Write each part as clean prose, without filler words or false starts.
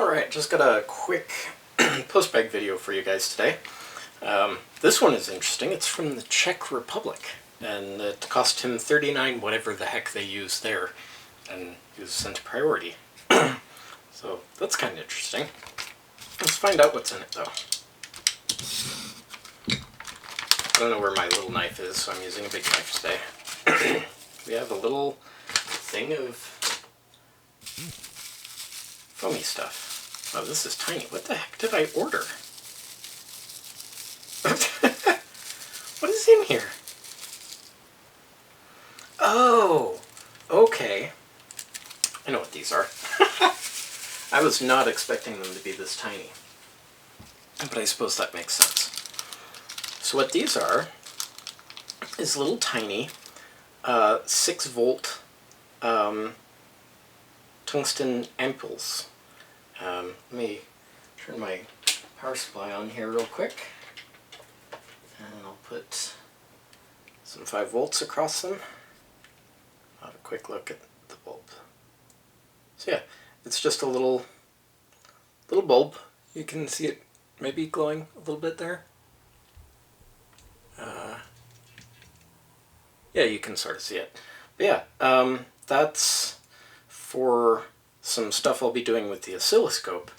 Alright, just got a quick Postbag video for you guys today. This one is interesting. It's from the Czech Republic, and it cost him 39 whatever the heck they use there, and he was sent to priority. So that's kind of interesting. Let's find out what's in it though. I don't know where my little knife is, so I'm using a big knife today. We have a little thing of foamy stuff. Oh, this is tiny. What the heck did I order? What is in here? Oh, okay. I know what these are. I was not expecting them to be this tiny, but I suppose that makes sense. So what these are is little tiny 6-volt tungsten ampoules. Let me turn my power supply on here real quick, and I'll put some 5 volts across them. I'll have a quick look at the bulb. So yeah, it's just a little bulb. You can see it maybe glowing a little bit there. Yeah, you can sort of see it. But yeah, that's for some stuff I'll be doing with the oscilloscope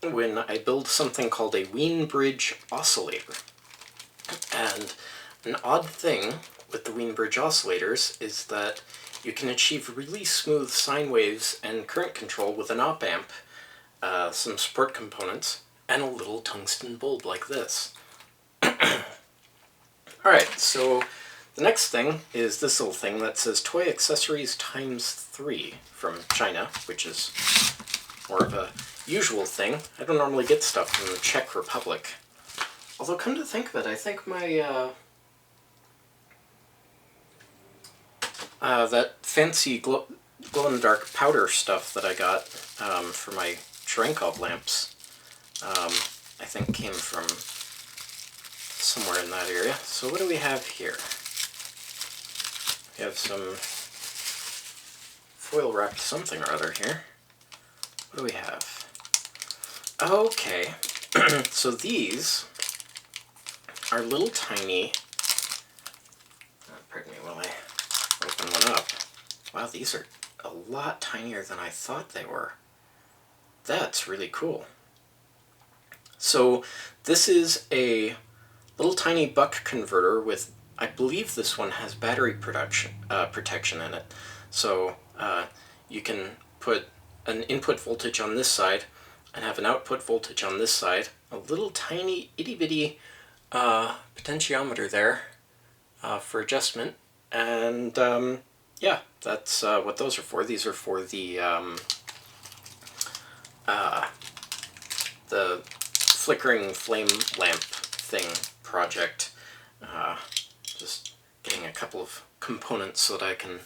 when I build something called a Wien Bridge Oscillator. And an odd thing with the Wien Bridge oscillators is that you can achieve really smooth sine waves and current control with an op-amp, some support components, and a little tungsten bulb like this. Alright, so the next thing is this little thing that says Toy Accessories ×3 from China, which is more of a usual thing. I don't normally get stuff from the Czech Republic. Although, come to think of it, I think my, that fancy glow-in-the-dark powder stuff that I got for my Cherenkov lamps, I think came from somewhere in that area. So what do we have here? We have some foil-wrapped something or other here. What do we have? Okay, so these are little tiny, pardon me while I open one up. Wow, these are a lot tinier than I thought they were. That's really cool. So this is a little tiny buck converter with, I believe this one has battery protection in it. So you can put an input voltage on this side and have an output voltage on this side. A little tiny itty-bitty potentiometer there for adjustment. And yeah, that's what those are for. These are for the flickering flame lamp thing project. Just getting a couple of components so that I can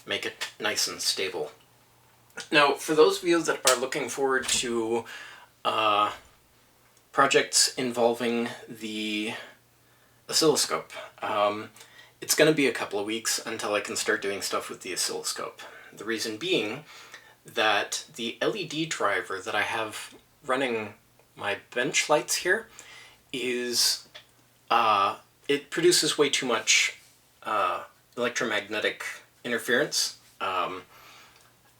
make it nice and stable. Now, for those of you that are looking forward to projects involving the oscilloscope, it's going to be a couple of weeks until I can start doing stuff with the oscilloscope. The reason being that the LED driver that I have running my bench lights here is it produces way too much electromagnetic interference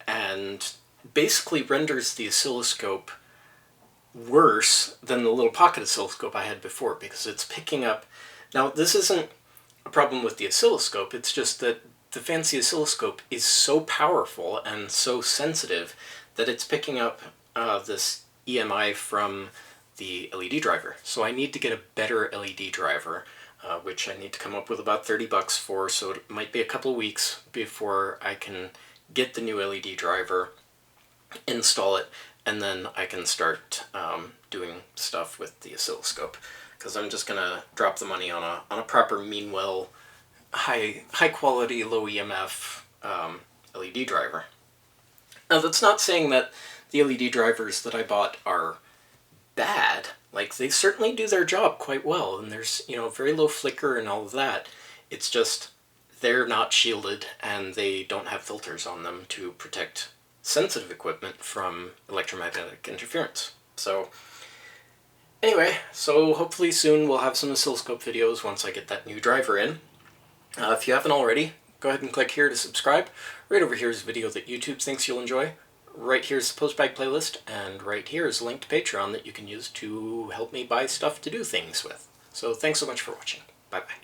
and basically renders the oscilloscope worse than the little pocket oscilloscope I had before, because it's picking up... Now, this isn't a problem with the oscilloscope, it's just that the fancy oscilloscope is so powerful and so sensitive that it's picking up this EMI from the LED driver. So I need to get a better LED driver, which I need to come up with about 30 bucks for, so it might be a couple of weeks before I can get the new LED driver, install it, and then I can start doing stuff with the oscilloscope. Because I'm just gonna drop the money on a proper Meanwell high quality, low EMF LED driver. Now, that's not saying that the LED drivers that I bought are bad. Like, they certainly do their job quite well, and there's, you know, very low flicker and all of that. It's just they're not shielded and they don't have filters on them to protect sensitive equipment from electromagnetic interference. So anyway, so hopefully soon we'll have some oscilloscope videos once I get that new driver in. If you haven't already, go ahead and click here to subscribe. Right over here is a video that YouTube thinks you'll enjoy. Right here is the Postbag playlist, and right here is a link to Patreon that you can use to help me buy stuff to do things with. So thanks so much for watching. Bye-bye.